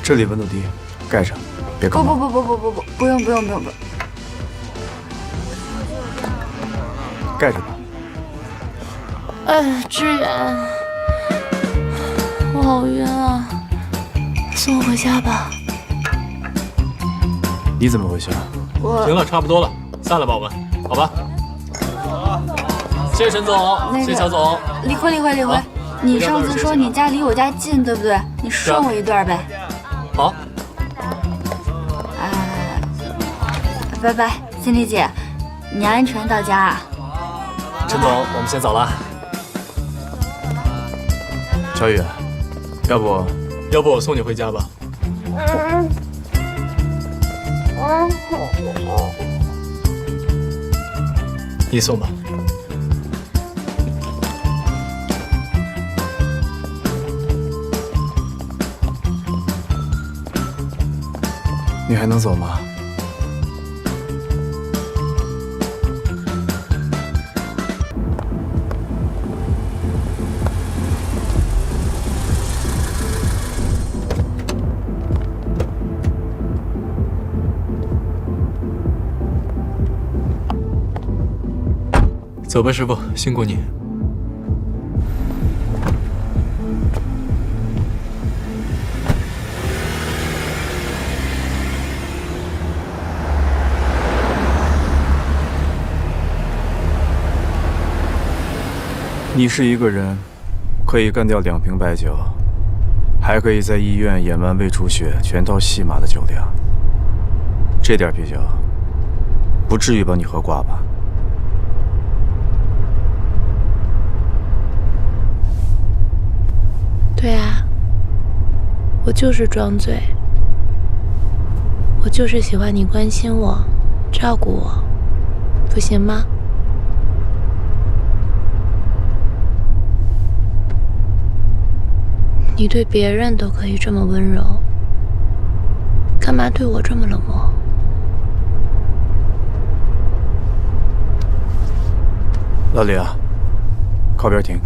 这里温度低，盖上，别感冒。不用，盖着吧。志远，我好晕啊，送我回家吧。你怎么回去啊？行了，差不多了，散了吧，我们，好吧？谢谢陈总，谢谢小总。李辉，你上次说你家离我家近，对不对？你顺我一段呗。好。拜拜，心丽姐，你安全到家啊。陈总，我们先走了。小雨，要不我送你回家吧。你送吧。你还能走吗？走吧，师傅，辛苦你。你是一个人，可以干掉2瓶白酒，还可以在医院演完胃出血、全套戏码的酒量。这点啤酒，不至于把你喝挂吧？对啊，我就是装醉，我就是喜欢你关心我、照顾我，不行吗？你对别人都可以这么温柔，干嘛对我这么冷漠？老李啊，靠边停。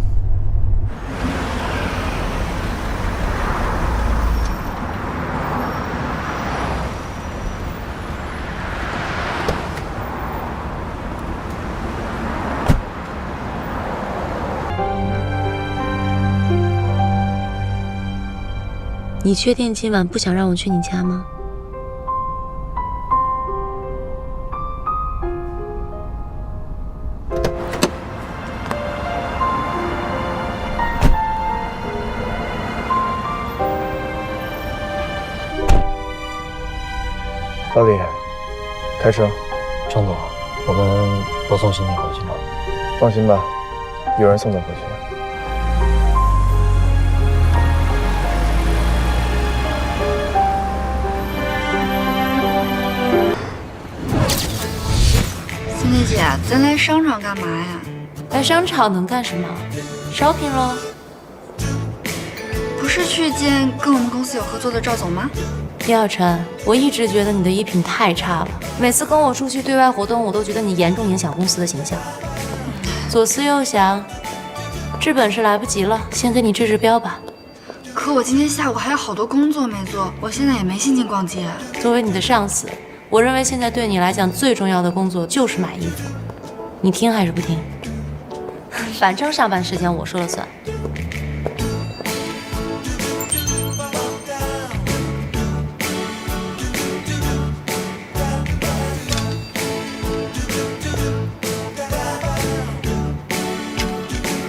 你确定今晚不想让我去你家吗？老李，开车。张总，我们不送新米回去吗？放心吧，有人送他回去。心丽姐，咱来商场干嘛呀？来商场能干什么 ？shopping 咯。不是去见跟我们公司有合作的赵总吗？叶小晨，我一直觉得你的衣品太差了，每次跟我出去对外活动，我都觉得你严重影响公司的形象。左思右想，治本是来不及了，先给你治标吧。可我今天下午还有好多工作没做，我现在也没心情逛街。作为你的上司，我认为现在对你来讲最重要的工作就是买衣服，你听还是不听？反正上班时间我说了算。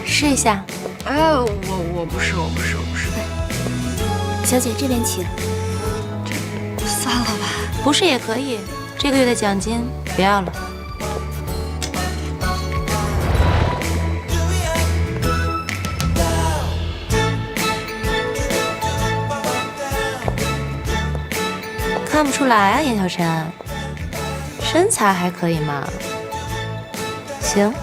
试一下。我不是。小姐这边请。算了吧。不是也可以，这个月的奖金不要了。看不出来啊，严小晨，身材还可以嘛。行，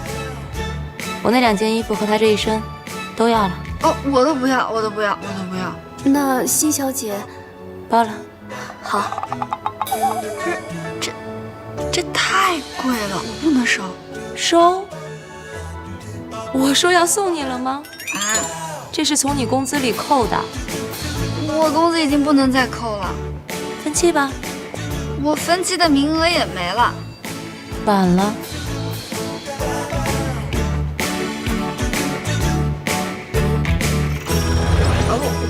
我那2件衣服和他这一身都要了。哦，我都不要。那辛小姐，包了。好。这太贵了，我不能收。收？我说要送你了吗？啊，这是从你工资里扣的。我工资已经不能再扣了，分期吧，我分期的名额也没了。晚了。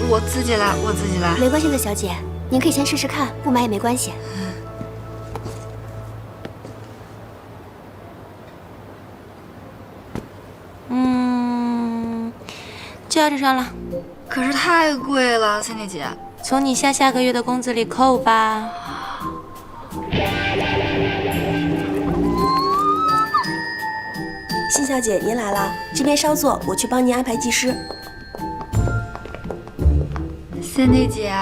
我自己来，我自己来。没关系的，小姐，您可以先试试看，不买也没关系。就要这张了，可是太贵了，Cindy 姐。从你下个月的工资里扣吧。辛小姐，您来了，这边稍坐，我去帮您安排技师。Cindy 姐，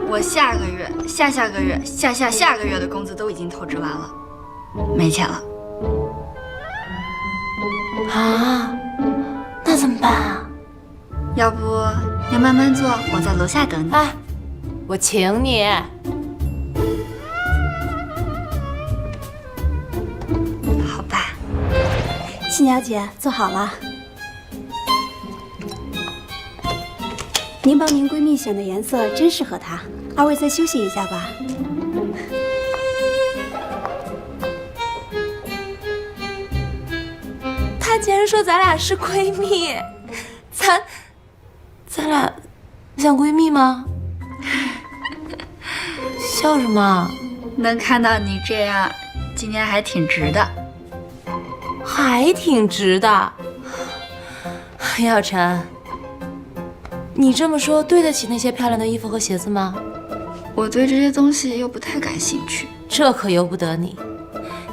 我下个月、下个月、下个月的工资都已经透支完了，没钱了。啊，那怎么办啊？要不您慢慢坐，我在楼下等你。哎，我请你。好吧。辛小姐，坐好了。您帮您闺蜜选的颜色真适合她，二位再休息一下吧。她竟然说咱俩是闺蜜，咱俩像闺蜜吗？笑什么？能看到你这样，今年还挺值的。还挺值的。叶小晨，你这么说对得起那些漂亮的衣服和鞋子吗？我对这些东西又不太感兴趣。这可由不得你。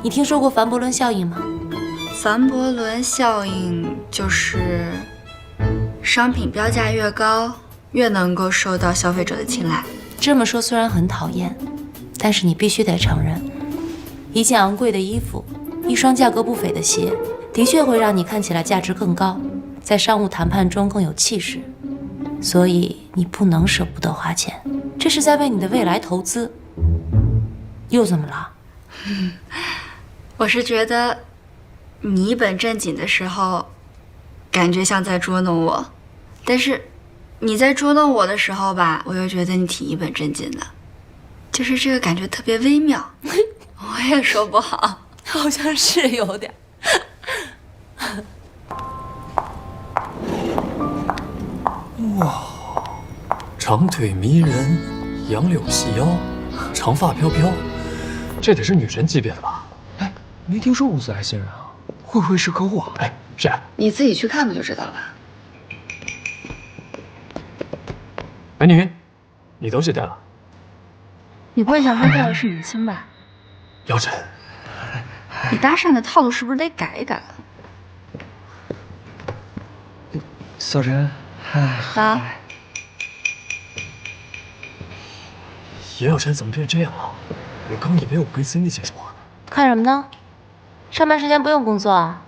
你听说过凡伯伦效应吗？凡伯伦效应就是商品标价越高，越能够受到消费者的青睐。这么说虽然很讨厌，但是你必须得承认，一件昂贵的衣服，一双价格不菲的鞋，的确会让你看起来价值更高，在商务谈判中更有气势。所以你不能舍不得花钱，这是在为你的未来投资。又怎么了？我是觉得你一本正经的时候，感觉像在捉弄我，但是你在捉弄我的时候吧，我又觉得你挺一本正经的，就是这个感觉特别微妙，我也说不好，好像是有点。哇，长腿迷人，杨柳细腰，长发飘飘，这得是女神级别的吧？哎，没听说公司来新人啊，会不会是客户啊？哎，谁？你自己去看不就知道了。美女，你东西带了。你不会想说这的是明星吧？姚晨，你搭讪的套路是不是得改一改？小陈，嗨。啊？叶小晨怎么变这样了？我刚以为我跟 Cindy 姐说话呢。看什么呢？上班时间不用工作啊？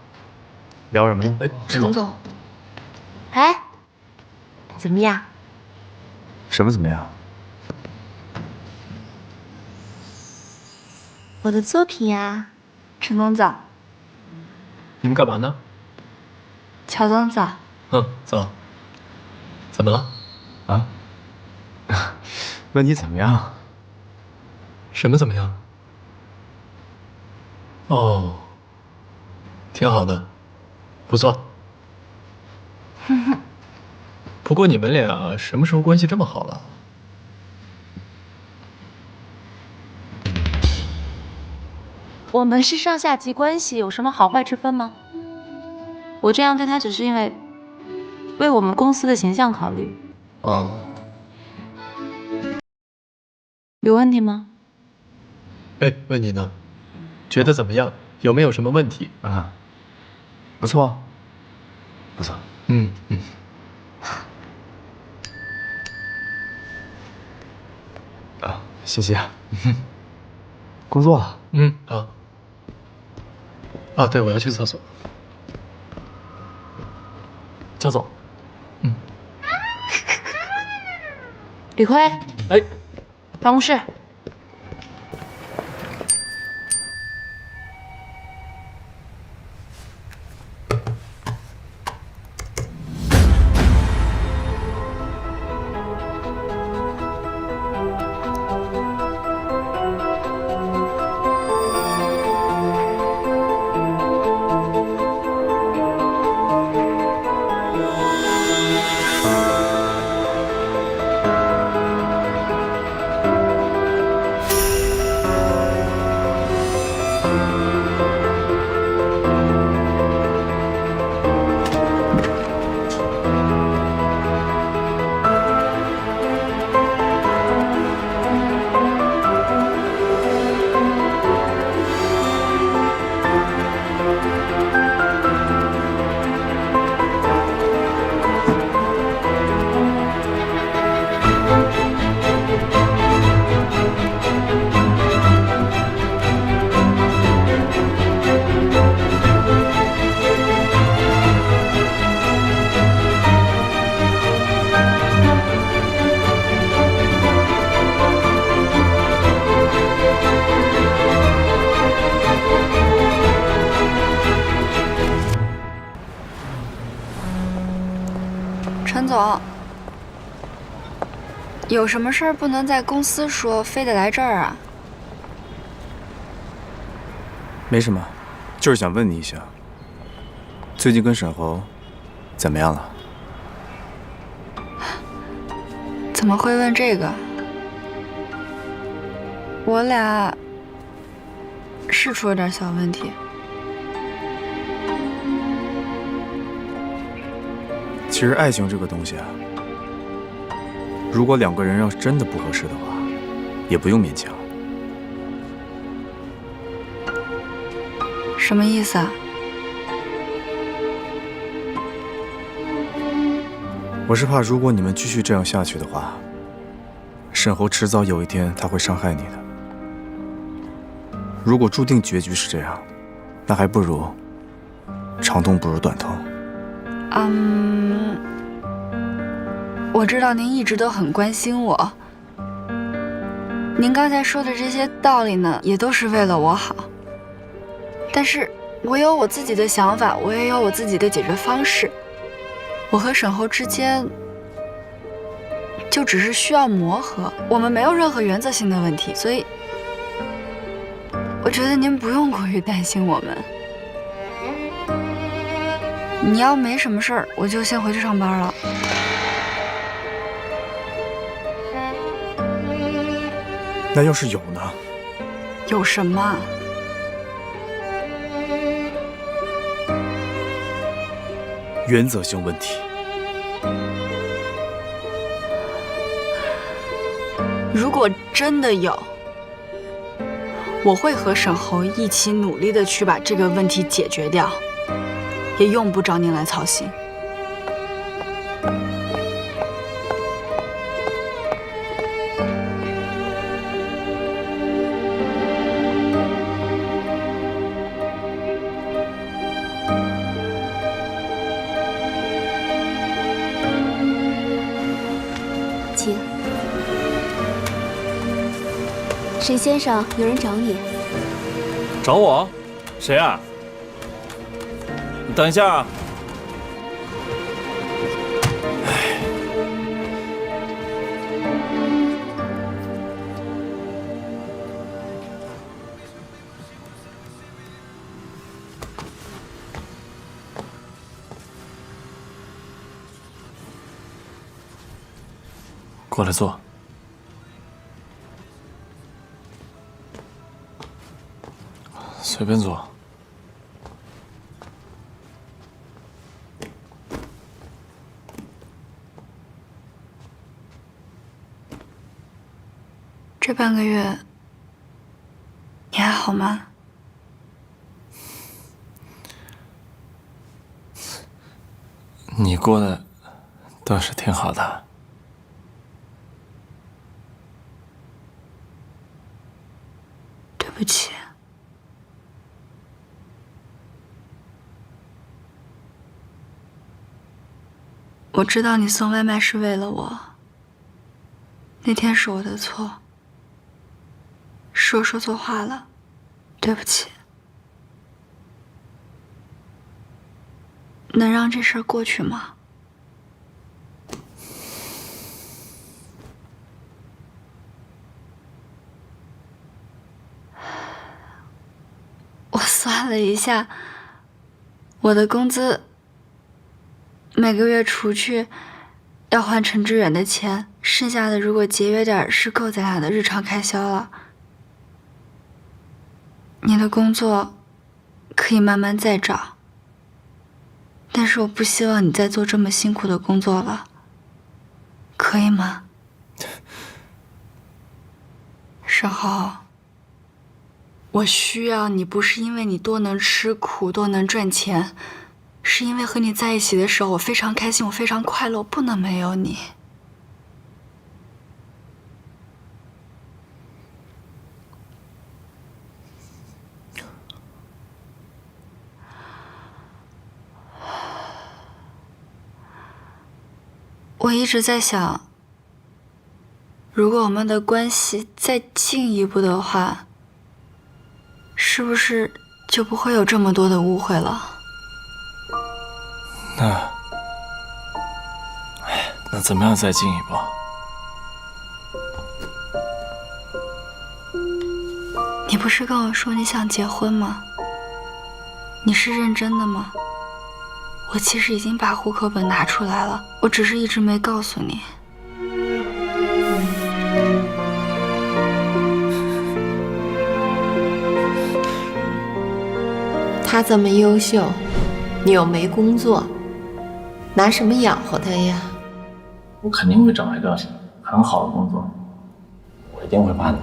聊什么呢？哎，陈总，哎，怎么样？什么怎么样？我的作品呀。陈总早，你们干嘛呢？乔总早。走。怎么了？啊？问你怎么样？什么怎么样？哦，挺好的，不错。不过你们俩什么时候关系这么好了？我们是上下级关系，有什么好坏之分吗？我这样对他只是因为为我们公司的形象考虑。哦，有问题吗？哎，问你呢，觉得怎么样？有没有什么问题？啊，不错，不错。嗯。啊，谢谢。工作了。啊。啊，对，我要去厕所。焦总。李逵，哎，办公室。总，有什么事儿不能在公司说，非得来这儿啊？没什么，就是想问你一下，最近跟沈侯怎么样了？怎么会问这个？我俩是出了点小问题。其实爱情这个东西啊，如果两个人要是真的不合适的话，也不用勉强。什么意思啊？我是怕，如果你们继续这样下去的话，沈侯迟早有一天他会伤害你的。如果注定结局是这样，那还不如长痛不如短痛。我知道您一直都很关心我，您刚才说的这些道理呢，也都是为了我好。但是我有我自己的想法，我也有我自己的解决方式。我和沈侯之间就只是需要磨合，我们没有任何原则性的问题，所以我觉得您不用过于担心我们。你要没什么事儿，我就先回去上班了。那要是有呢？有什么？原则性问题。如果真的有，我会和沈侯一起努力的去把这个问题解决掉，也用不着您来操心。请。沈先生，有人找你。找我？谁啊？你等一下啊！过来坐。随便坐。这半个月，你还好吗？你过得倒是挺好的。对不起。我知道你送外卖是为了我，那天是我的错，是我说错话了，对不起。能让这事儿过去吗？我算了一下，我的工资每个月除去要还陈志远的钱，剩下的如果节约点是够咱俩的日常开销了。你的工作可以慢慢再找，但是我不希望你再做这么辛苦的工作了，可以吗？沈浩，我需要你不是因为你多能吃苦多能赚钱，是因为和你在一起的时候我非常开心，我非常快乐，我不能没有你。我一直在想，如果我们的关系再进一步的话，是不是就不会有这么多的误会了？那，哎，那怎么样再进一步？你不是跟我说你想结婚吗？你是认真的吗？我其实已经把户口本拿出来了，我只是一直没告诉你。他这么优秀，你又没工作，拿什么养活他呀？我肯定会找一个很好的工作，我一定会把您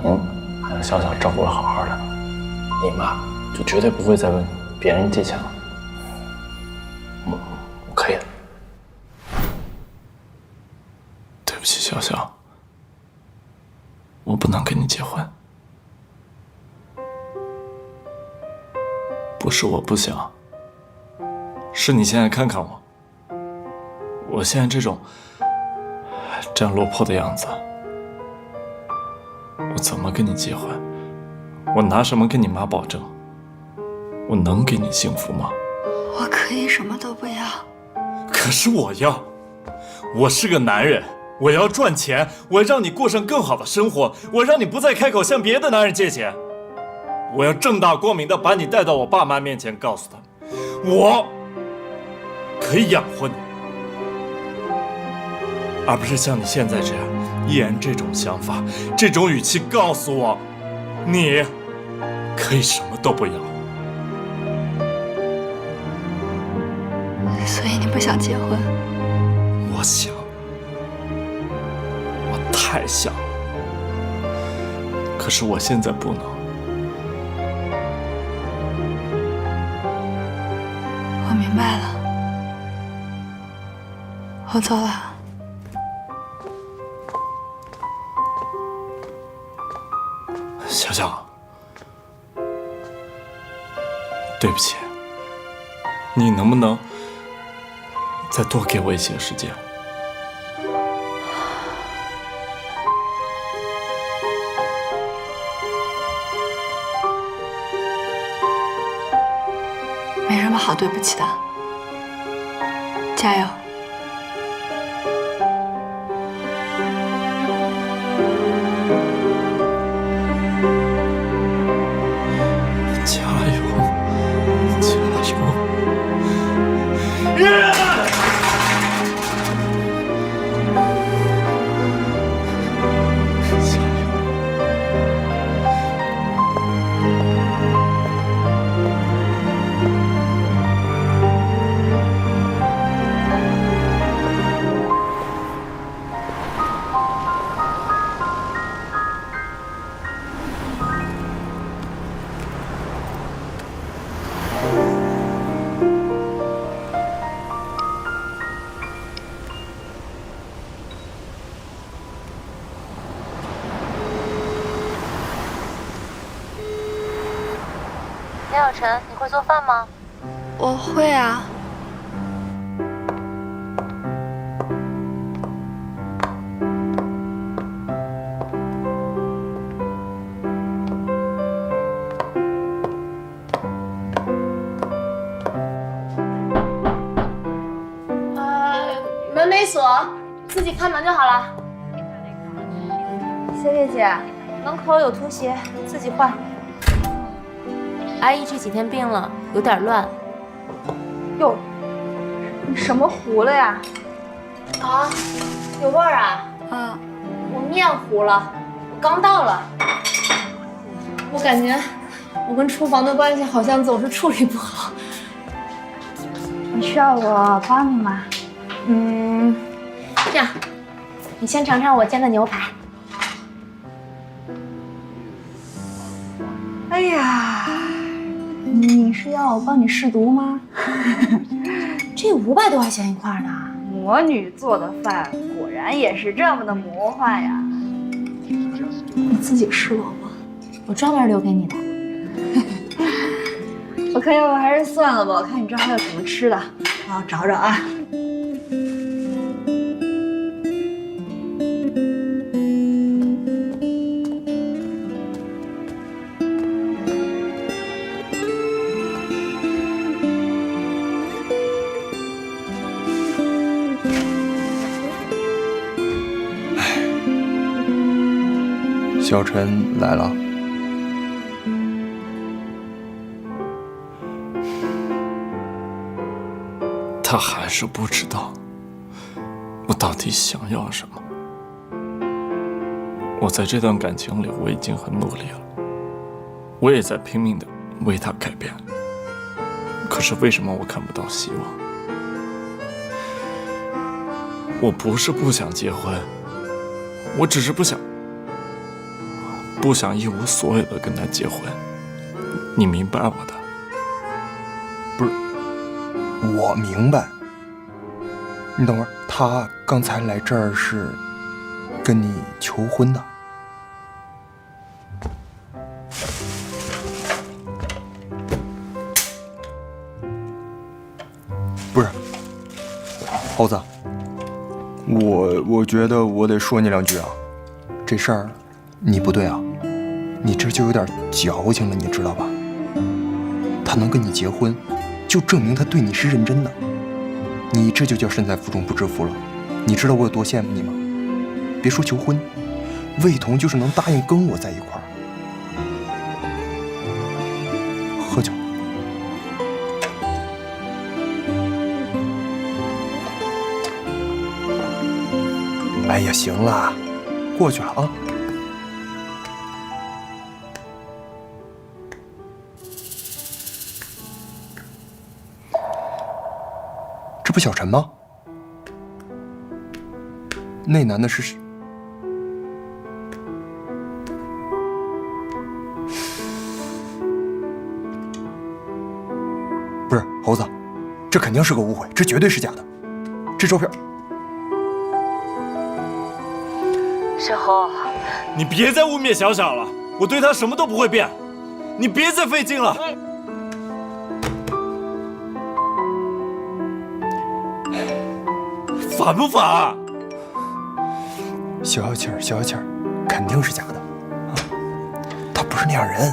还有小小照顾得好好的，你妈就绝对不会再问别人借钱了。我可以的。对不起，小小，我不能跟你结婚。不是我不想，是你现在看看我，我现在这样落魄的样子，我怎么跟你结婚？我拿什么跟你妈保证？我能给你幸福吗？我可以什么都不要。可是我要，我是个男人，我要赚钱，我要让你过上更好的生活，我让你不再开口向别的男人借钱。我要正大光明的把你带到我爸妈面前，告诉他们，我可以养活你，而不是像你现在这样，依然这种想法、这种语气告诉我，你可以什么都不要。所以你不想结婚？我想，我太想了，可是我现在不能。我明白了，我走了。小小，对不起，你能不能再多给我一些时间？没什么好对不起的，加油！加油！加油！梁小晨，你会做饭吗？我会啊。门没锁，自己开门就好了。谢谢姐，门口有拖鞋，自己换。阿姨这几天病了，有点乱。哟，你什么糊了呀？啊，有味儿啊？嗯，我面糊了，我刚到了。我感觉我跟厨房的关系好像总是处理不好。你需要我帮你吗？这样，你先尝尝我煎的牛排。哎呀，你是要我帮你试毒吗？这500多块钱一块呢。魔女做的饭果然也是这么的魔幻呀！你自己试过吗？我专门留给你的。我看要不还是算了吧，我看你这还有什么吃的，我要找找啊。小陈来了。他还是不知道我到底想要什么。我在这段感情里，我已经很努力了，我也在拼命的为他改变。可是为什么我看不到希望？我不是不想结婚，我只是不想一无所有的跟他结婚。你明白我的？不是，我明白。你等会儿，他刚才来这儿是跟你求婚的。不是，猴子，我觉得我得说你两句啊，这事儿你不对啊，你这就有点矫情了，你知道吧？他能跟你结婚，就证明他对你是认真的，你这就叫身在福中不知福了。你知道我有多羡慕你吗？别说求婚，魏彤就是能答应跟我在一块儿。喝酒。哎呀，行了，过去了啊。这不小陈吗？那男的是？不是猴子，这肯定是个误会，这绝对是假的。这照片。小侯，你别再污蔑小小了，我对他什么都不会变，你别再费劲了。烦不烦啊？消消气儿，消消气儿，肯定是假的啊！他不是那样人。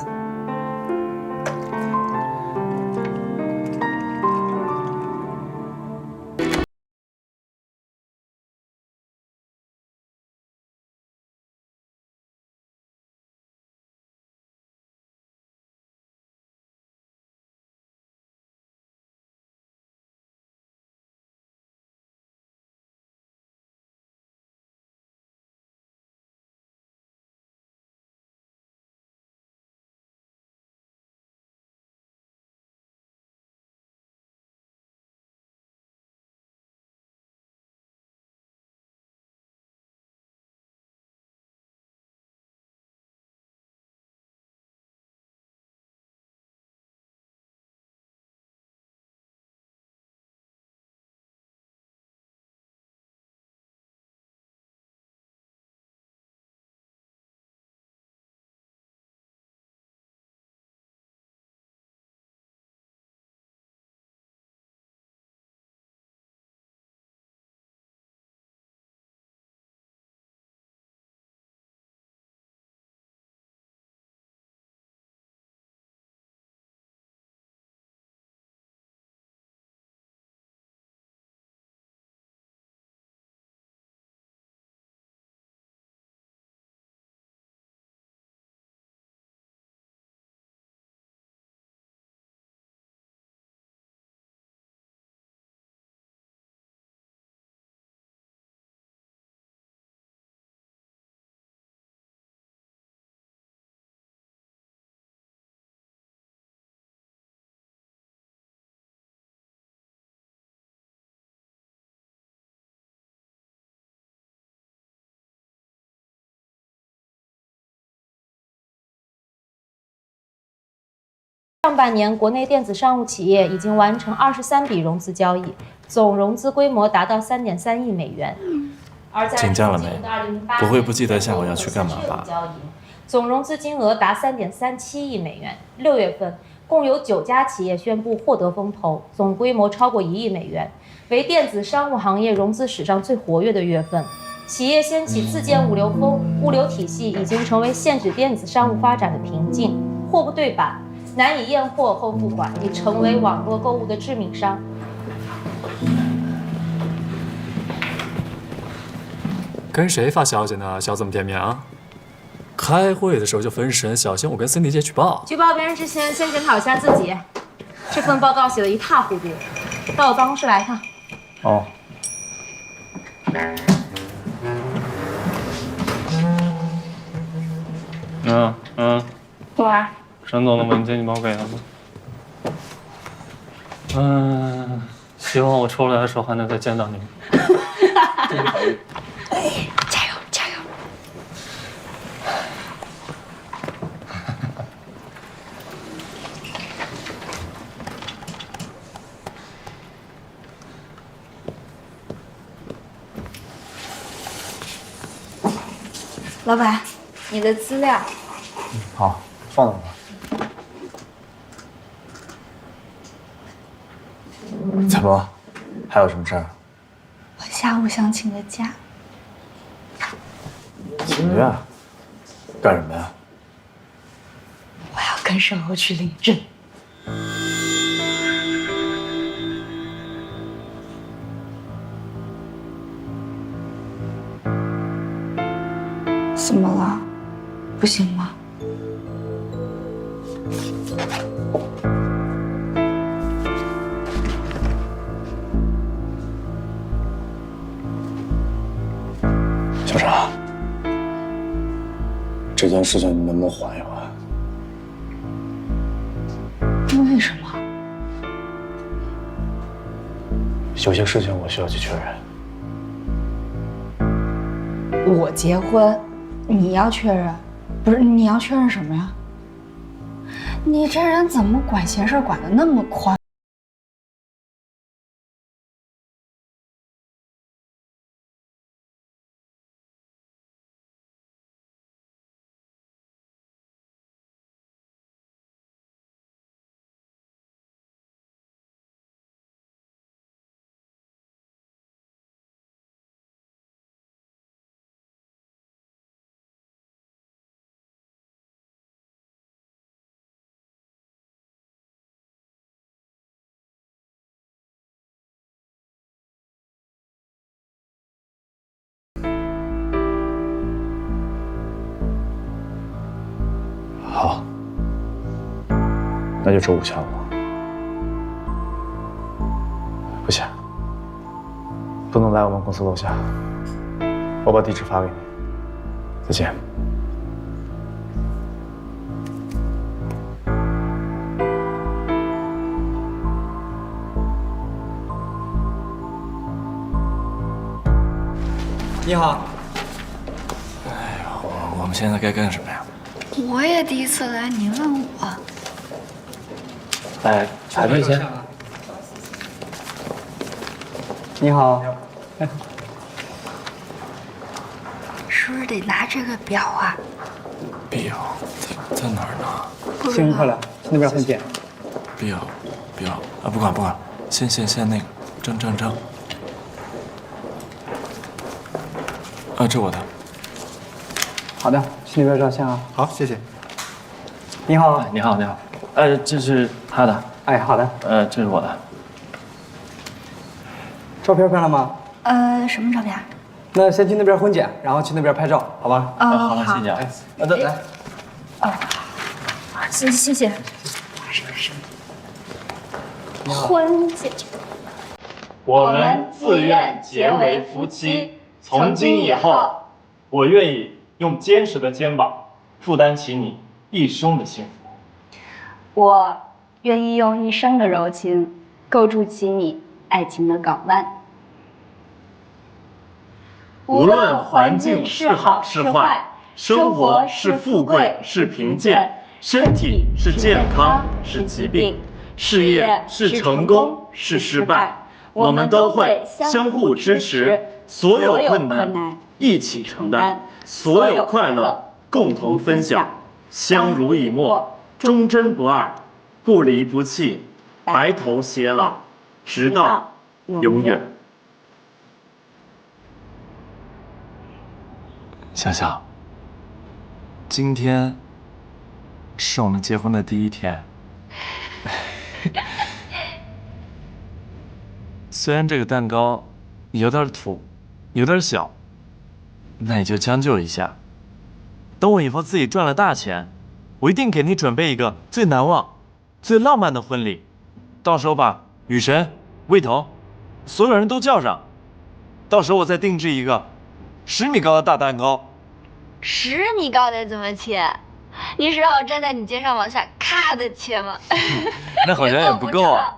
上半年，国内电子商务企业已经完成23笔融资交易，总融资规模达到3.3亿美元。而在请假了没？不会不记得下午要去干嘛吧？总融资金额达3.37亿美元。6月份，共有9家企业宣布获得风投，总规模超过1亿美元，为电子商务行业融资史上最活跃的月份。企业掀起自建物流风，物流体系已经成为限制电子商务发展的瓶颈，货不对版。难以验货后付款已成为网络购物的致命伤。跟谁发消息呢？笑这么甜蜜啊？开会的时候就分神，小心我跟 Cindy 姐举报。举报别人之前，先检讨一下自己。这份报告写得一塌糊涂，到我办公室来一趟。哦。喂。沈总的文件你帮我给他吗？希望我出来的时候还能再见到你们。加油加油！老板，你的资料。好，放那吧。怎么？还有什么事儿？我下午想请个假。请假？干什么呀？我要跟沈侯去领证。怎么了？不行吗？小常，这件事情你能不能缓一缓？为什么？有些事情我需要去确认。我结婚，你要确认？不是，你要确认什么呀？你这人怎么管闲事管得那么宽？好，那就周5下午。不行，不能来我们公司楼下，我把地址发给你。再见。你好。我们现在该干什么呀？我也第一次来，你问我。来，排队先。你好。是不是得拿这个表啊？表在哪儿呢？幸运快乐，去那边混剪。表啊，不管，先那个正。啊，这我的。好的，去那边照相啊。好，谢谢。你好。你好。这是他的。哎，好的。这是我的。照片拍了吗？什么照片？那先去那边婚检，然后去那边拍照，好吧？好了，谢谢啊。来。谢谢。婚检。我们自愿结为夫妻，从今以后，我愿意用坚实的肩膀负担起你一生的幸福。我愿意用一生的柔情构筑起你爱情的港湾。无论环境是好是坏，生活是富贵是贫贱，身体是健康是疾病，事业是成功是失败，我们都会相互支持，所有困难一起承担，所有快乐共同分享，相濡以沫，忠贞不二，不离不弃，白头偕老，直到永远。想想，今天是我们结婚的第一天。虽然这个蛋糕有点土，有点小，那你就将就一下。等我以后自己赚了大钱，我一定给你准备一个最难忘、最浪漫的婚礼。到时候把雨神、魏彤，所有人都叫上。到时候我再定制一个10米高的大蛋糕。10米高得怎么切？你是让我站在你肩上往下咔的切吗？那好像也不够啊。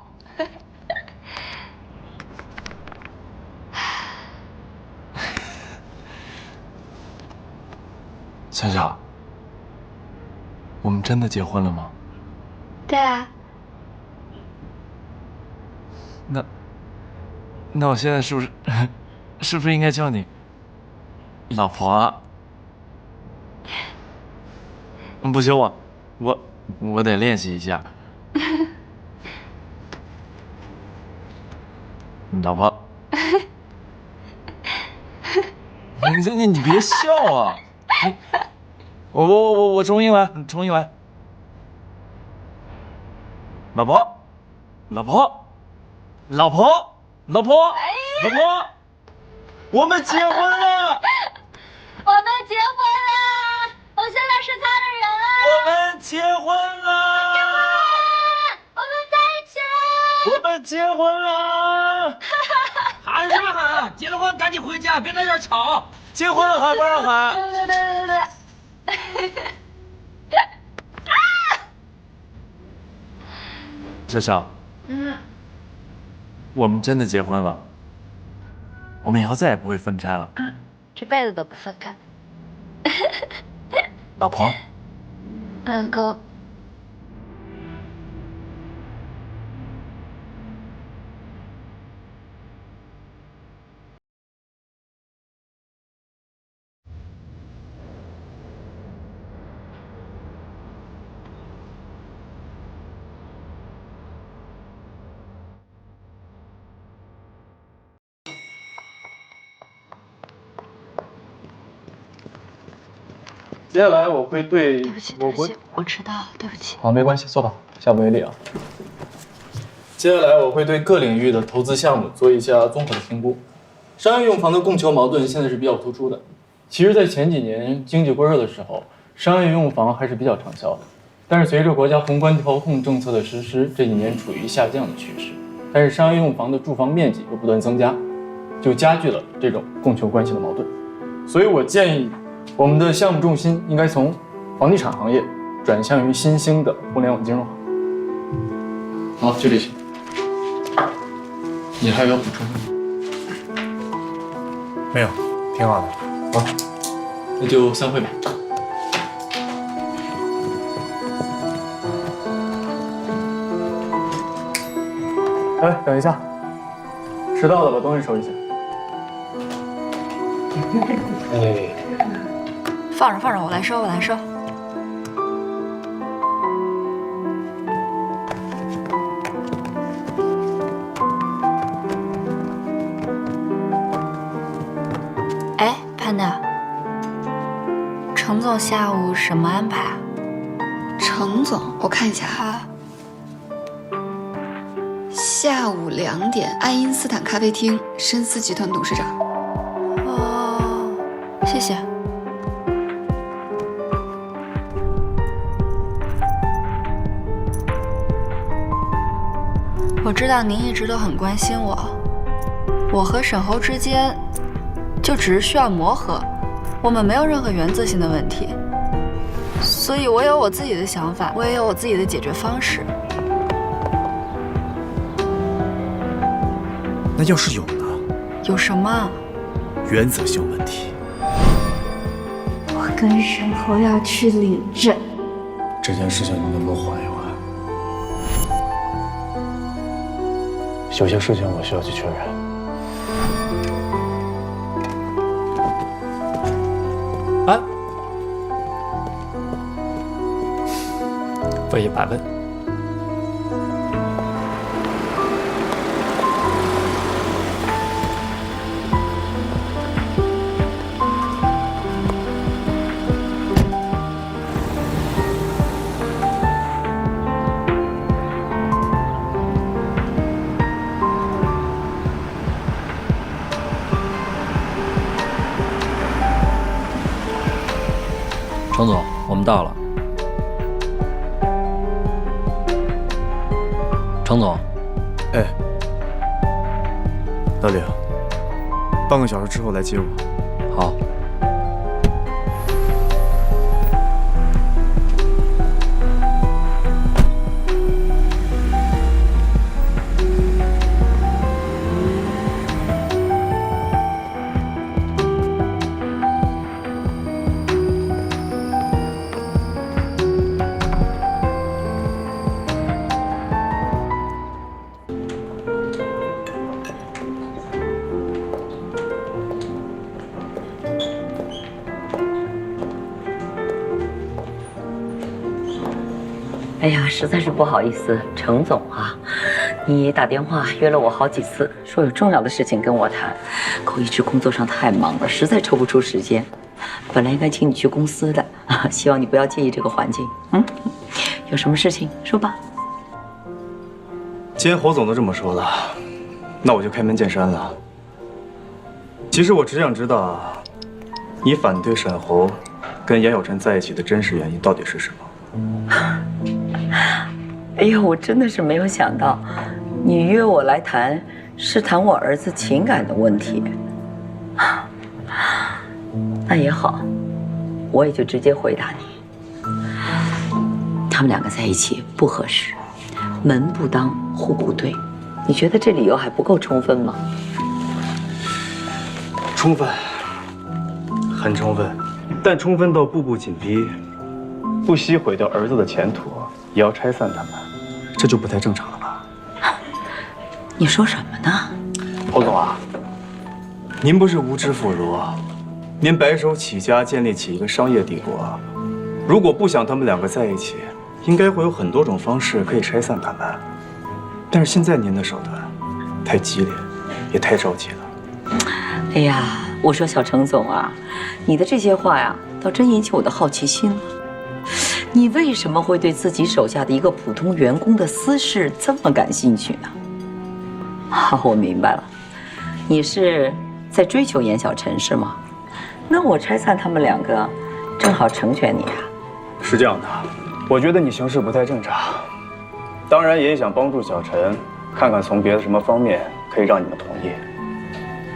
夏夏，我们真的结婚了吗？对啊。那我现在是不是应该叫你老婆啊？不行，我得练习一下。老婆，你别笑啊！我重新来，老婆，我们结婚了！我们结婚了！我现在是他的人了！我们结婚了！我们在一起了！我们结婚了！喊什么喊？结了婚赶紧回家，别在这儿吵！结婚了还不让喊？对。小小，我们真的结婚了，我们以后再也不会分开了，这辈子都不分开。老婆。哥。接下来我会对对不起，我迟到了，对不起。好，没关系，坐吧，下不为例啊。接下来我会对各领域的投资项目做一下综合的评估。商业用房的供求矛盾现在是比较突出的。其实，在前几年经济过热的时候，商业用房还是比较畅销的。但是随着国家宏观调控政策的实施，这几年处于下降的趋势。但是商业用房的住房面积又不断增加，就加剧了这种供求关系的矛盾。所以我建议，我们的项目重心应该从房地产行业转向于新兴的互联网金融行业。好，就这些。你还有要补充的吗？没有，挺好的。好，那就散会吧。哎，等一下，迟到了，把东西收一下。哎，放着，我来收。哎，潘达，程总下午什么安排啊？程总，我看一下哈。下午2点，爱因斯坦咖啡厅，深思集团董事长。哦，谢谢。我知道您一直都很关心我，我和沈侯之间就只是需要磨合，我们没有任何原则性的问题，所以我有我自己的想法，我也有我自己的解决方式。那要是有呢？有什么？原则性问题。我跟沈侯要去领证，这件事情你能不能缓一缓？有些事情我需要去确认。啊！问一百问。程总，我们到了。程总，哎，老李，半个小时之后来接我。好。哎呀，实在是不好意思，程总啊，你打电话约了我好几次，说有重要的事情跟我谈，可我一直工作上太忙了，实在抽不出时间。本来应该请你去公司的，希望你不要介意这个环境。有什么事情说吧。既然侯总都这么说了，那我就开门见山了。其实我只想知道，你反对沈侯跟严小晨在一起的真实原因到底是什么？哎呦，我真的是没有想到，你约我来谈，是谈我儿子情感的问题。那也好，我也就直接回答你，他们两个在一起不合适，门不当户不对，你觉得这理由还不够充分吗？充分，很充分，但充分到步步紧逼，不惜毁掉儿子的前途，也要拆散他们，这就不太正常了吧？你说什么呢？侯总啊，您不是无知妇孺，您白手起家建立起一个商业帝国，如果不想他们两个在一起，应该会有很多种方式可以拆散他们。但是现在您的手段太激烈，也太着急了。哎呀，我说小程总啊，你的这些话呀，倒真引起我的好奇心了。你为什么会对自己手下的一个普通员工的私事这么感兴趣呢？好，我明白了，你是在追求严小晨是吗？那我拆散他们两个，正好成全你啊。是这样的，我觉得你行事不太正常，当然也想帮助小陈，看看从别的什么方面可以让你们同意，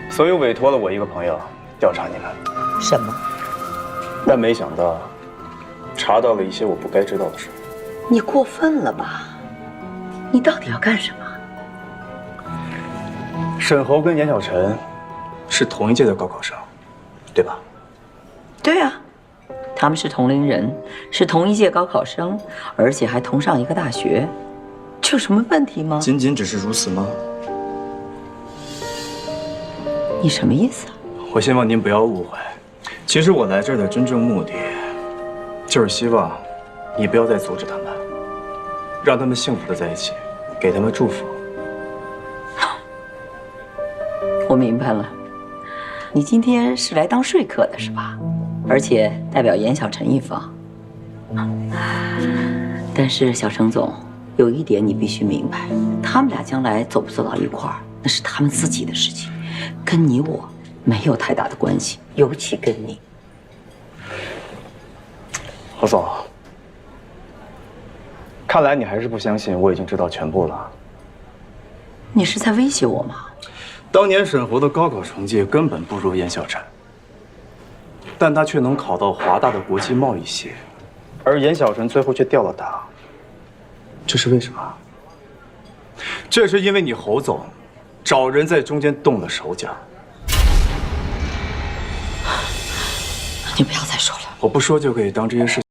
所以委托了我一个朋友调查你们。什么？但没想到查到了一些我不该知道的事。你过分了吧？你到底要干什么？沈侯跟严小晨是同一届的高考生，对吧？对啊，他们是同龄人，是同一届高考生，而且还同上一个大学，这有什么问题吗？仅仅只是如此吗？你什么意思啊？我希望您不要误会，其实我来这儿的真正目的，就是希望你不要再阻止他们，让他们幸福的在一起，给他们祝福。我明白了，你今天是来当说客的是吧？而且代表严小晨一方。但是小程总，有一点你必须明白，他们俩将来走不走到一块儿，那是他们自己的事情，跟你我没有太大的关系，尤其跟你。侯总，看来你还是不相信我已经知道全部了。你是在威胁我吗？当年沈侯的高考成绩根本不如严小晨，但他却能考到华大的国际贸易系，而严小晨最后却掉了档。这是为什么？这是因为你侯总找人在中间动了手脚。你不要再说了，我不说就可以当这些事情。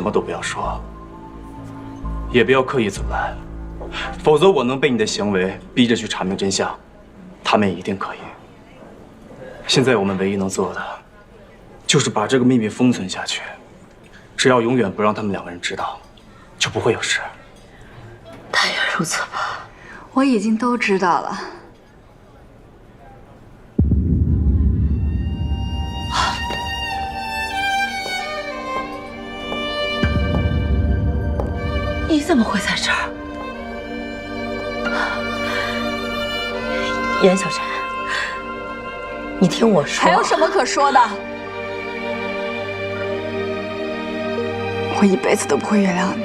么都不要说，也不要刻意阻拦，否则我能被你的行为逼着去查明真相，他们也一定可以。现在我们唯一能做的，就是把这个秘密封存下去。只要永远不让他们2个人知道，就不会有事。但愿如此吧。我已经都知道了。你怎么会在这儿？严小晨，你听我说。还有什么可说的？我一辈子都不会原谅你。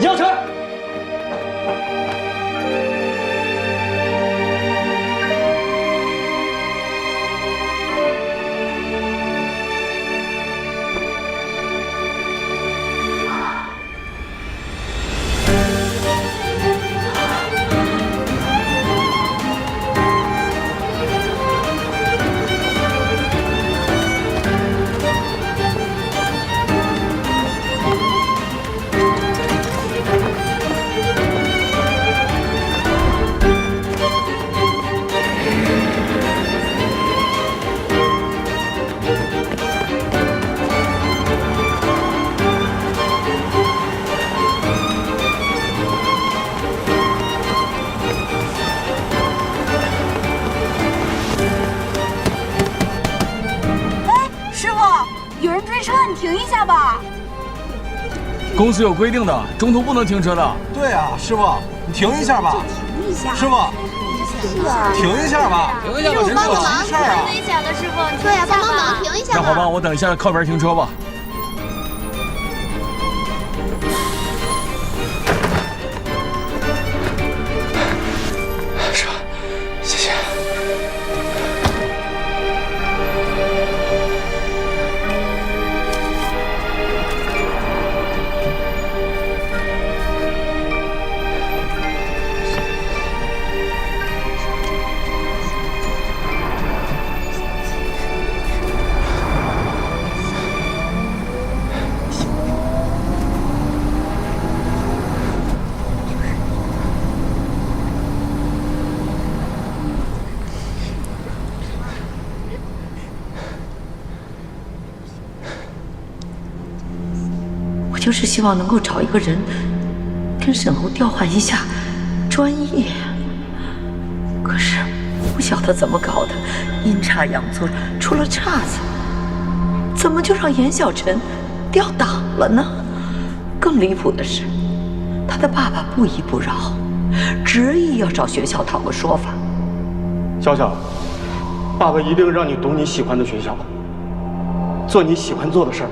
杨晨。停一下吧。公司有规定的，中途不能停车的。对啊，师傅，你停一下吧。停一下。师傅，停一下吧。停一下吧，师傅。帮个忙，很危险的，师傅。对呀，帮帮忙，停一下吧。那好吧，我等一下靠边停车吧。师傅，谢谢。就是希望能够找一个人跟沈侯调换一下专业，可是不晓得怎么搞的，阴差阳错出了岔子，怎么就让严小晨调档了呢？更离谱的是，他的爸爸不依不饶，执意要找学校讨个说法。小小，爸爸一定让你读你喜欢的学校，做你喜欢做的事儿。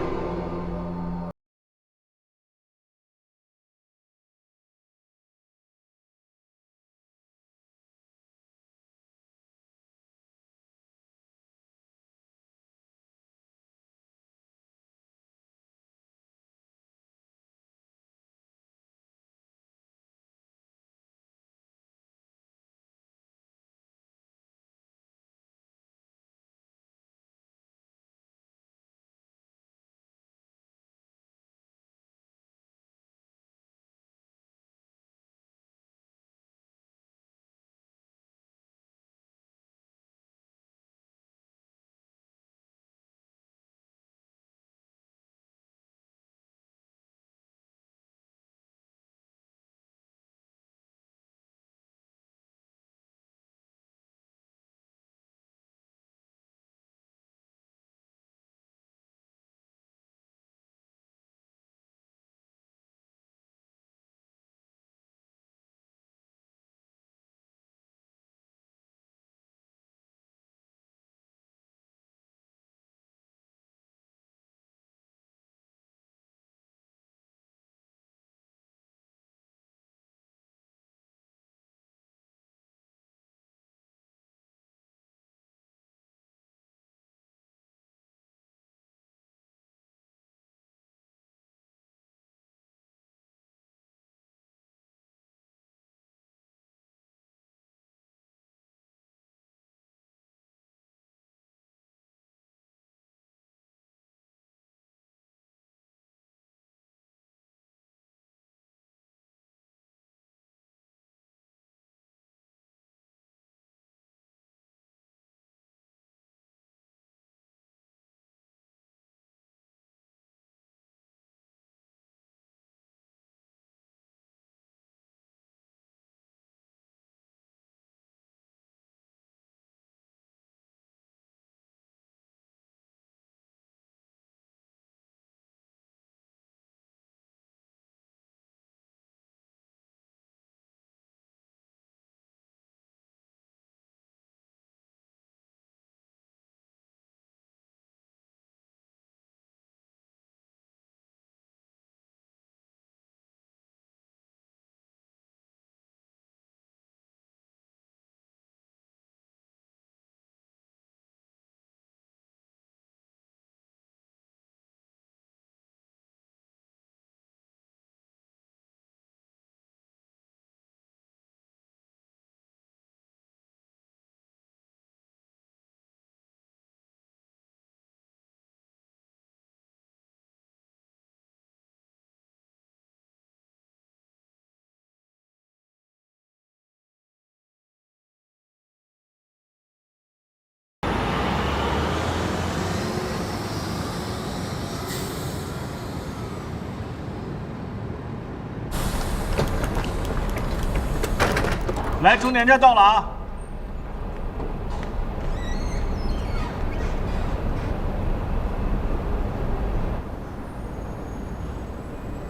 来，终点站到了啊！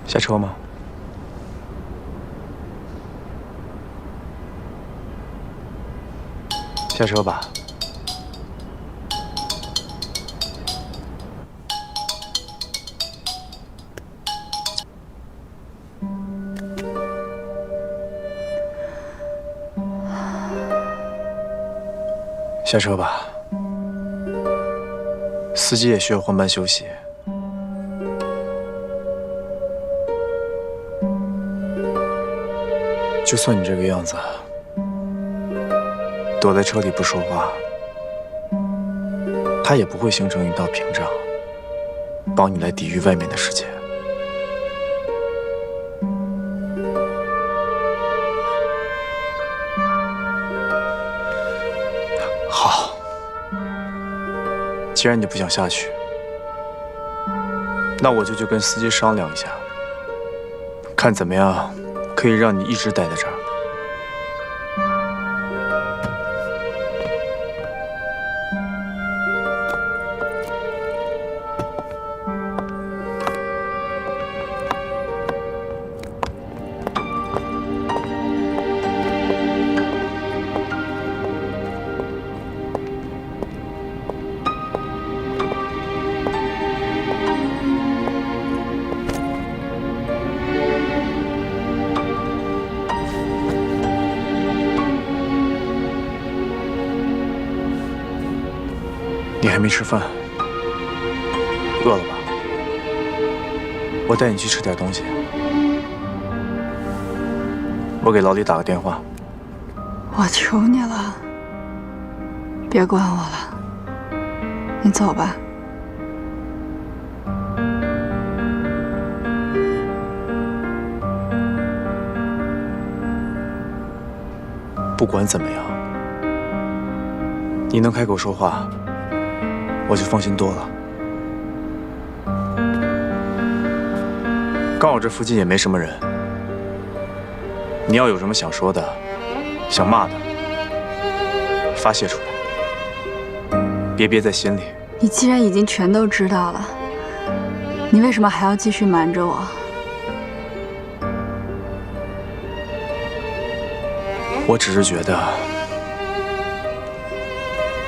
下车吗？下车吧。下车吧。司机也需要换班休息。就算你这个样子，躲在车里不说话，它也不会形成一道屏障，帮你来抵御外面的世界。好，既然你不想下去，那我就去跟司机商量一下，看怎么样可以让你一直待在这儿。你还没吃饭，饿了吧？我带你去吃点东西。我给老李打个电话。我求你了，别管我了，你走吧。不管怎么样，你能开口说话，我就放心多了。刚好这附近也没什么人，你要有什么想说的、想骂的，发泄出来，别憋在心里。你既然已经全都知道了，你为什么还要继续瞒着我？我只是觉得，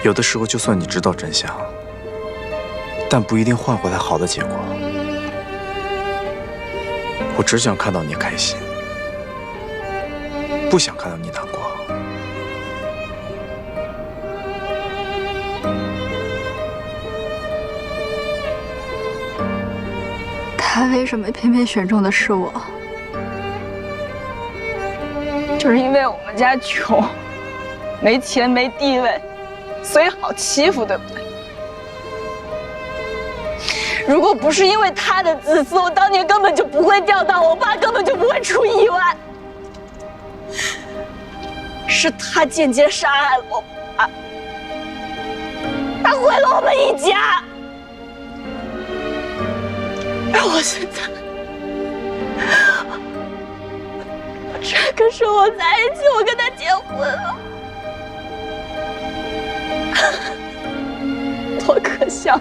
有的时候就算你知道真相，但不一定换回来好的结果。我只想看到你开心，不想看到你难过。他为什么偏偏选中的是我？就是因为我们家穷，没钱没地位，所以好欺负，对不对？如果不是因为他的自私，我当年根本就不会钓到，我爸根本就不会出意外。是他间接杀害了我爸，他毁了我们一家。而我现在，这可是我在一起，我跟他结婚了，多可笑！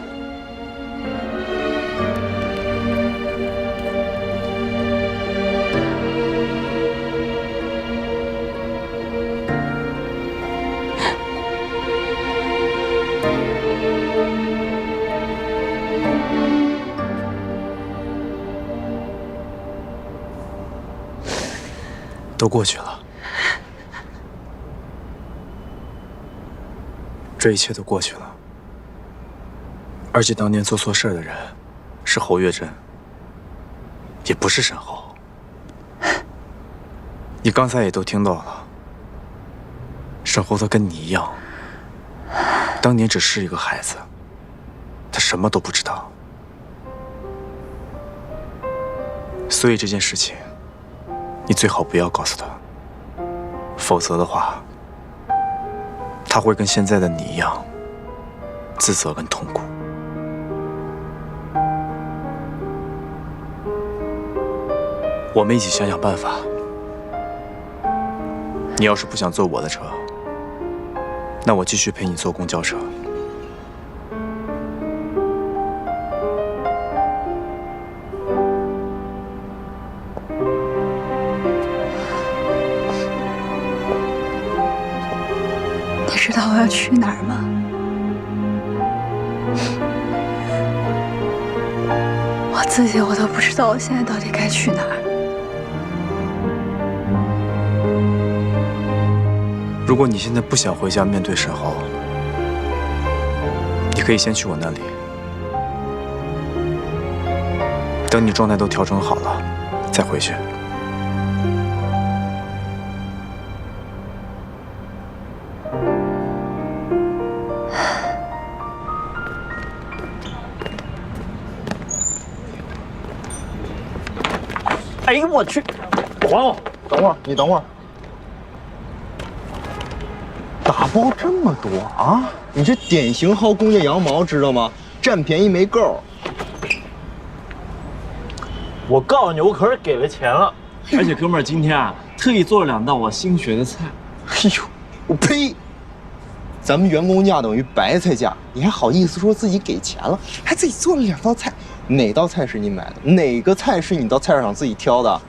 都过去了，这一切都过去了。而且当年做错事的人是侯月珍，也不是沈侯。你刚才也都听到了，沈侯他跟你一样，当年只是一个孩子，他什么都不知道。所以这件事情，你最好不要告诉他，否则的话，他会跟现在的你一样，自责跟痛苦。我们一起想想办法。你要是不想坐我的车，那我继续陪你坐公交车。你知道我要去哪儿吗？我自己都不知道我现在到底该去哪儿。如果你现在不想回家面对沈浩，你可以先去我那里，等你状态都调整好了再回去。哎呦我去！黄总，等会儿，你等会儿。打包这么多啊！你这典型薅公家羊毛，知道吗？占便宜没够。我告诉你，我可是给了钱了，而且哥们儿今天啊，特意做了2道我新学的菜。哎呦，我呸！咱们员工价等于白菜价，你还好意思说自己给钱了，还自己做了2道菜？哪道菜是你买的？哪个菜是你到菜市场自己挑的？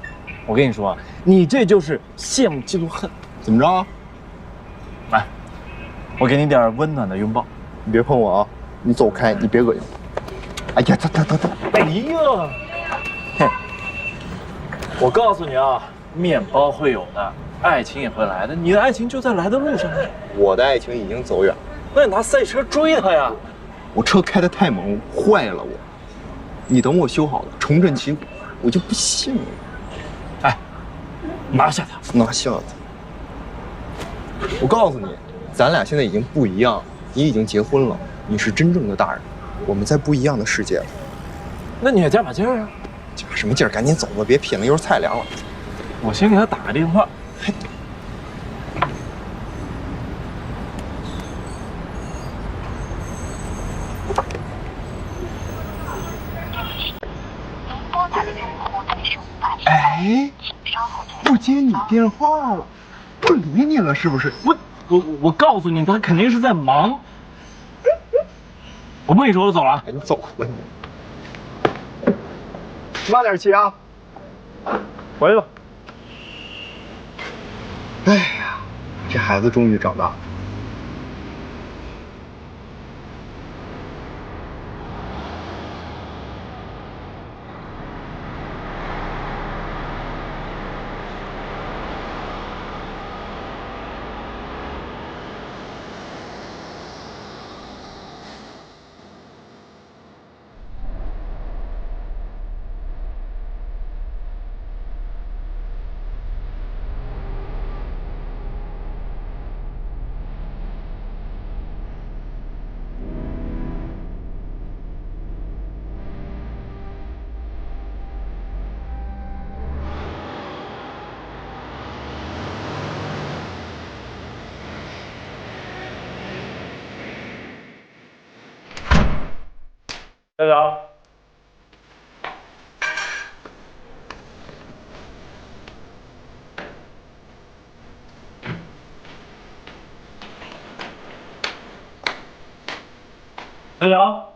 我跟你说，你这就是羡慕嫉妒恨。怎么着？来，我给你点温暖的拥抱。你别碰我啊！你走开，你别恶心我。哎呀，等。哎呀，哼！我告诉你啊，面包会有的，爱情也会来的。你的爱情就在来的路上。我的爱情已经走远了。那你拿赛车追他呀！我车开得太猛，坏了我。你等我修好了，重振旗鼓，我就不信了。哎，拿下他！拿下他！我告诉你，咱俩现在已经不一样了。你已经结婚了，你是真正的大人，我们在不一样的世界了。那你也加把劲儿啊！加什么劲儿？赶紧走吧，别品了，一会儿菜凉了。我先给他打个电话。哎，不接你电话了，不理你了，是不是？我告诉你，他肯定是在忙。我不跟你说，我走了。你走吧。慢点骑啊！回去吧。哎呀，这孩子终于长大了。大家好。大家好。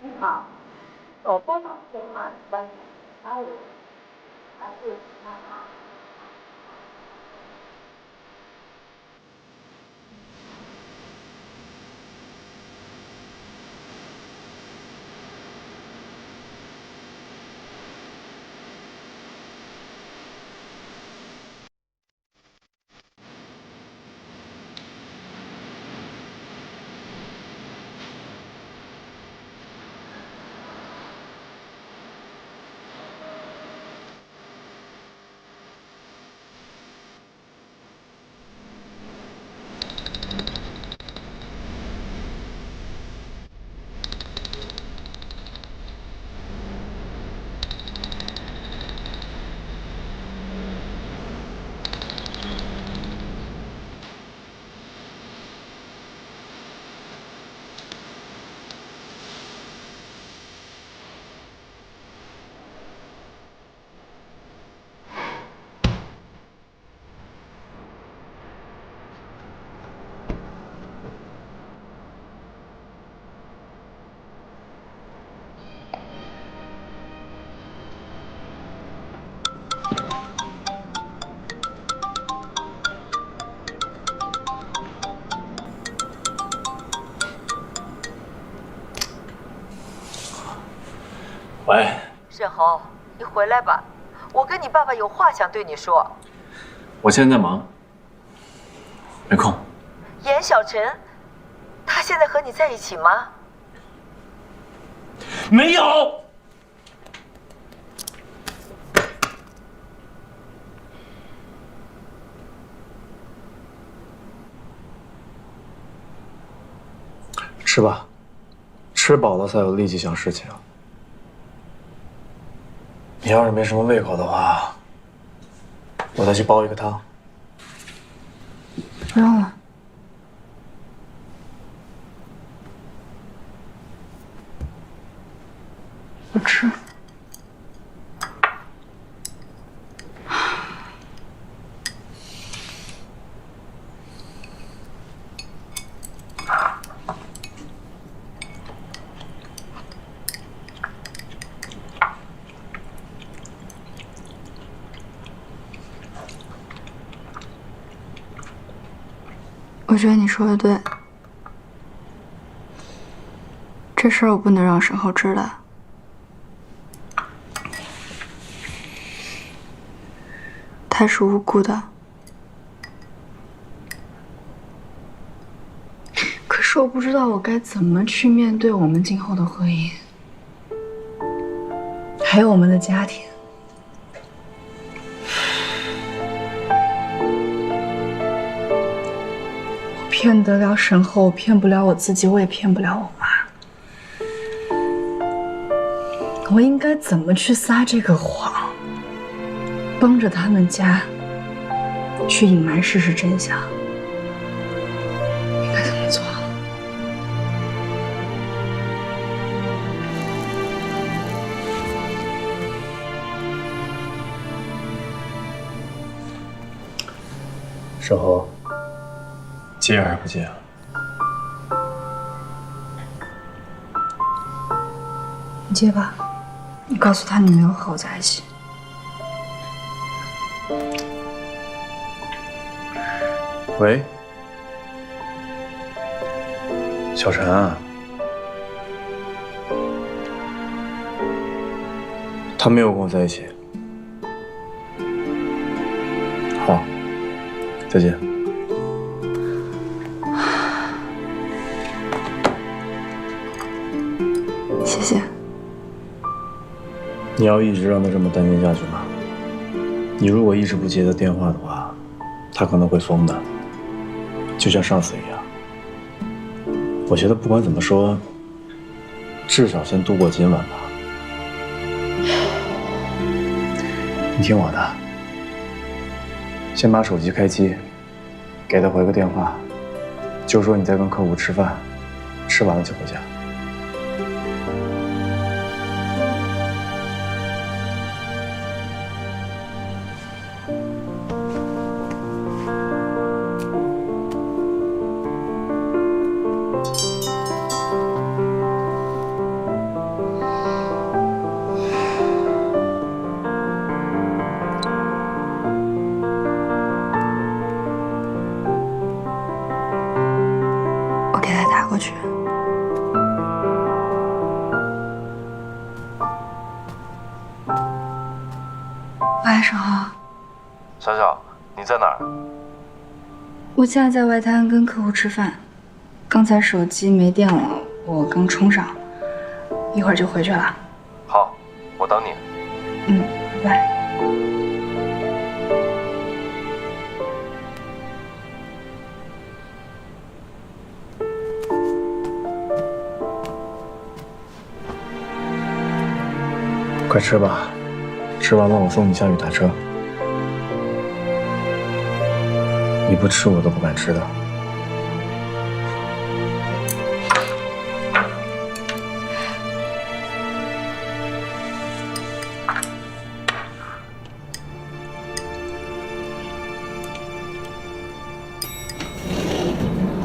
你好，我拨打电话关852488。喂，沈侯，你回来吧，我跟你爸爸有话想对你说。我现在在忙，没空。严小晨，他现在和你在一起吗？没有。吃吧，吃饱了才有力气想事情。你要是没什么胃口的话，我再去煲一个汤。不用了。我吃。我觉得你说的对，这事儿我不能让沈浩知道。他是无辜的，可是我不知道我该怎么去面对我们今后的婚姻，还有我们的家庭。骗得了沈浩，我骗不了我自己，我也骗不了我妈。我应该怎么去撒这个谎，帮着他们家去隐瞒事实真相？应该怎么做？沈侯，接还是不接啊？你接吧，你告诉他你没有和我在一起。喂，小陈啊，他没有跟我在一起。好，再见。谢谢。你要一直让他这么担心下去吗？你如果一直不接他电话的话，他可能会疯的，就像上次一样。我觉得不管怎么说，至少先度过今晚吧。你听我的，先把手机开机，给他回个电话，就说你在跟客户吃饭，吃完了就回家。过去。喂，沈浩。小小，你在哪儿？我现在在外滩跟客户吃饭，刚才手机没电了，我刚充上，一会儿就回去了。好，我等你。嗯，拜拜。快吃吧，吃完了我送你下去打车。你不吃我都不敢吃的。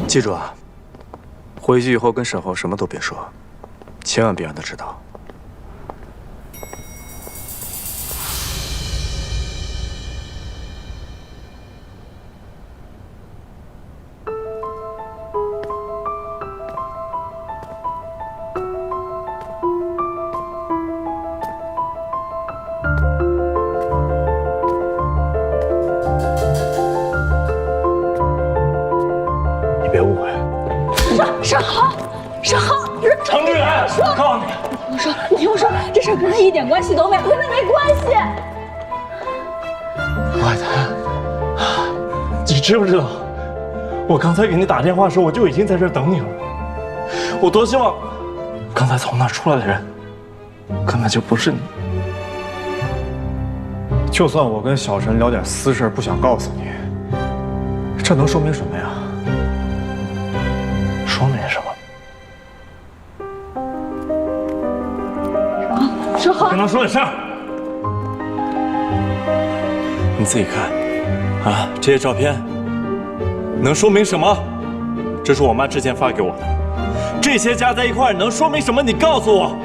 记住啊，回去以后跟沈浩什么都别说，千万别让他知道。你别误会。沈浩，沈浩，程志远，我告诉你，你听我说，这事跟他一点关系都没有，跟他没关系。外滩，你知不知道，我刚才给你打电话的时候，我就已经在这儿等你了。我多希望，刚才从那儿出来的人，根本就不是你。就算我跟小陈聊点私事，不想告诉你，这能说明什么呀？说明什么？沈浩，跟他说点事儿。你自己看，啊，这些照片能说明什么？这是我妈之前发给我的，这些加在一块能说明什么？你告诉我。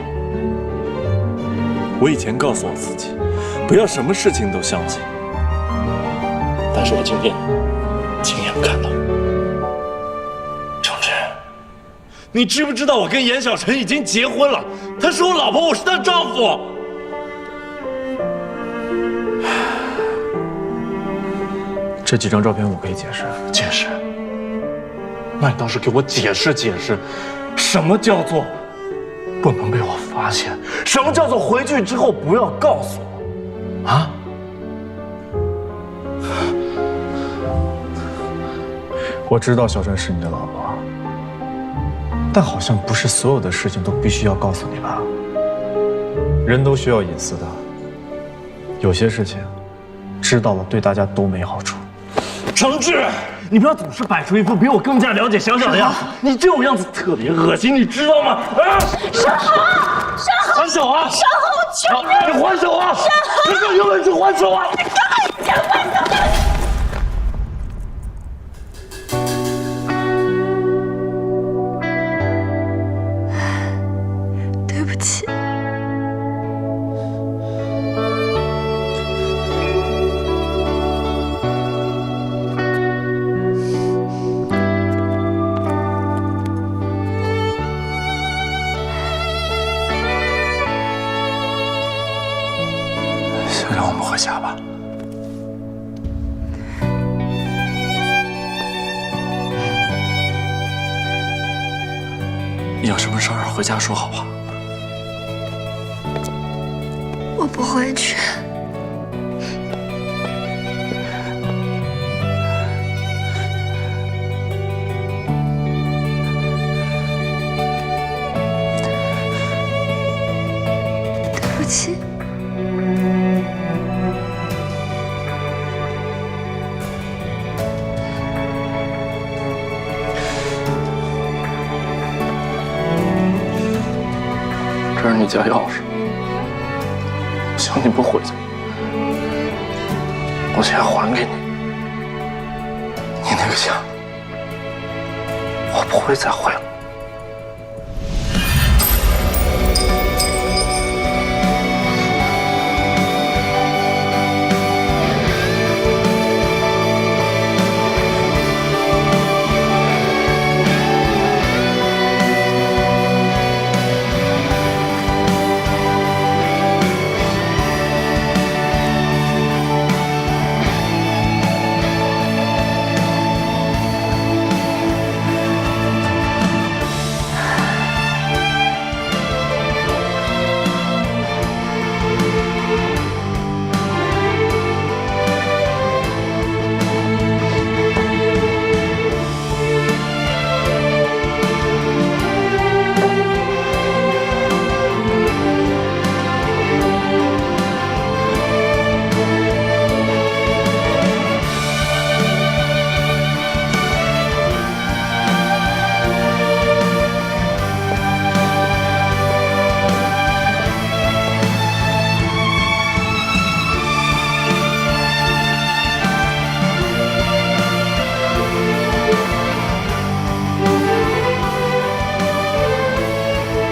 我以前告诉我自己，不要什么事情都相信，但是我今天亲眼看到。程志，你知不知道我跟严小晨已经结婚了？她是我老婆，我是她丈夫。这几张照片我可以解释。解释？那你倒是给我解释解释，什么叫做不能被我发现？什么叫做回去之后不要告诉我？啊？我知道小陈是你的老婆，但好像不是所有的事情都必须要告诉你吧？人都需要隐私的，有些事情知道了对大家都没好处。程志，你不要总是摆出一副比我更加了解小小的样子，你这种样子特别恶心，你知道吗？啊！沈浩，沈浩，还手啊！沈浩，我求你，你还手啊！沈浩，你敢有本事还手啊！你干嘛结婚呢？对不起。小陈，我们回家吧。有什么事儿回家说好吧？我不回去。对不起。这是你家钥匙，想你不回去，我钱还给你。你那个钱，我不会再还了。